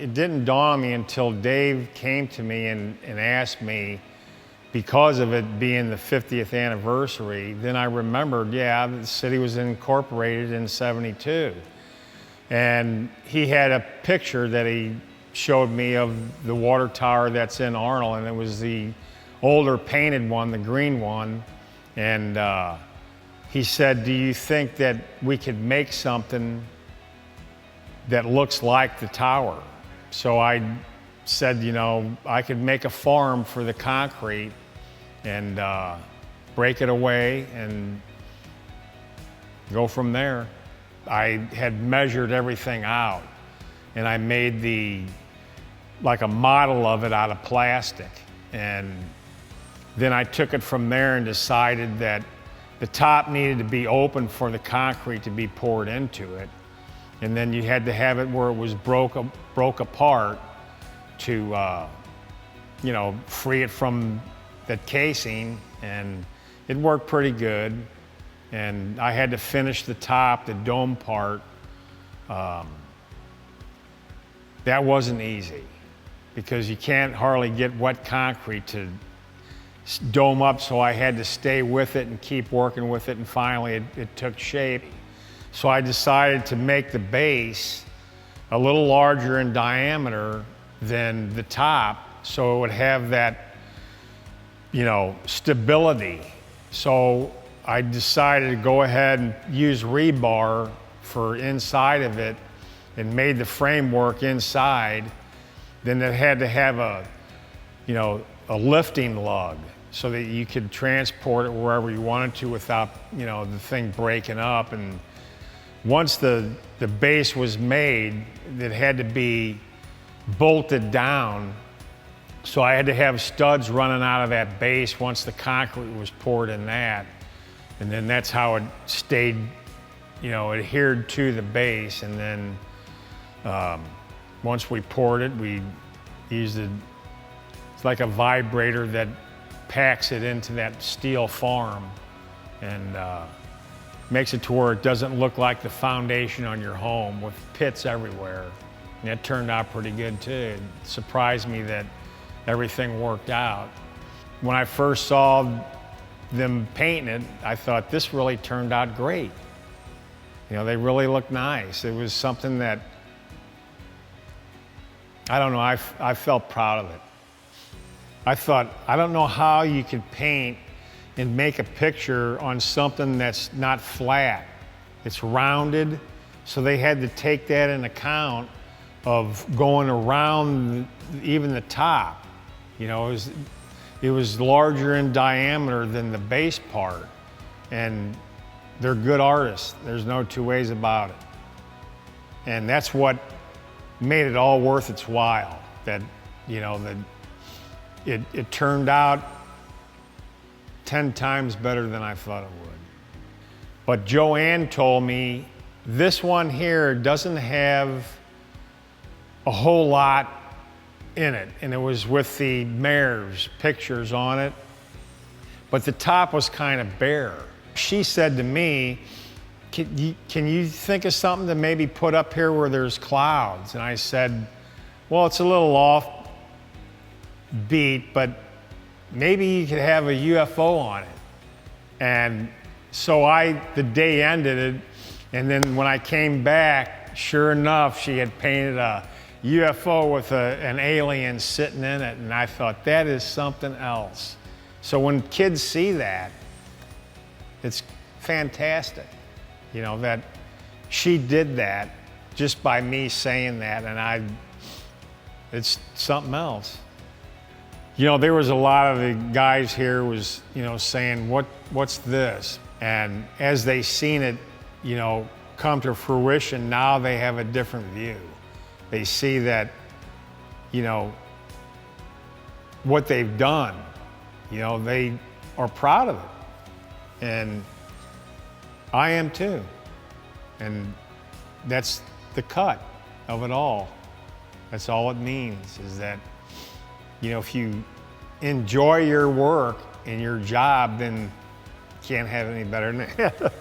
it didn't dawn on me until Dave came to me and asked me, because of it being the 50th anniversary, then I remembered, yeah, the city was incorporated in '72. And he had a picture that he showed me of the water tower that's in Arnold, and it was the older painted one, the green one. And he said, do you think that we could make something that looks like the tower? So I said, you know, I could make a farm for the concrete and break it away and go from there. I had measured everything out, and I made like a model of it out of plastic. And then I took it from there and decided that the top needed to be open for the concrete to be poured into it. And then you had to have it where it was broke apart to, you know, free it from the casing, and it worked pretty good. And I had to finish the top, the dome part. That wasn't easy because you can't hardly get wet concrete to dome up, so I had to stay with it and keep working with it, and finally it took shape. So I decided to make the base a little larger in diameter than the top, so it would have that, you know, stability. So I decided to go ahead and use rebar for inside of it and made the framework inside. Then it had to have a, you know, a lifting lug so that you could transport it wherever you wanted to without, you know, the thing breaking up. And once the base was made, it had to be bolted down. So I had to have studs running out of that base once the concrete was poured in that. And then that's how it stayed, you know, adhered to the base. And then once we poured it, we used it's like a vibrator that packs it into that steel form and makes it to where it doesn't look like the foundation on your home with pits everywhere. And that turned out pretty good too. It surprised me that everything worked out. When I first saw them painting it, I thought this really turned out great. You know, they really look nice. It was something that, I don't know, I felt proud of it. I thought, I don't know how you could paint and make a picture on something that's not flat. It's rounded, so they had to take that in account of going around even the top. You know, it was larger in diameter than the base part, and they're good artists. There's no two ways about it. And that's what made it all worth its while, that, you know, that it turned out 10 times better than I thought it would. But Joanne told me, this one here doesn't have a whole lot in it, and it was with the mayor's pictures on it, but the top was kind of bare. She said to me, can you think of something to maybe put up here where there's clouds? And I said, well, it's a little off beat, but maybe you could have a UFO on it. And so the day ended it, and then when I came back, sure enough, she had painted a UFO with an alien sitting in it, and I thought, that is something else. So when kids see that, it's fantastic, you know, that she did that just by me saying that, and it's something else. You know, there was a lot of the guys here was, you know, saying, what's this? And as they seen it, you know, come to fruition, now they have a different view. They see that, you know, what they've done, you know, they are proud of it. And I am too. And that's the cut of it all. That's all it means, is that, you know, if you enjoy your work and your job, then you can't have any better than that.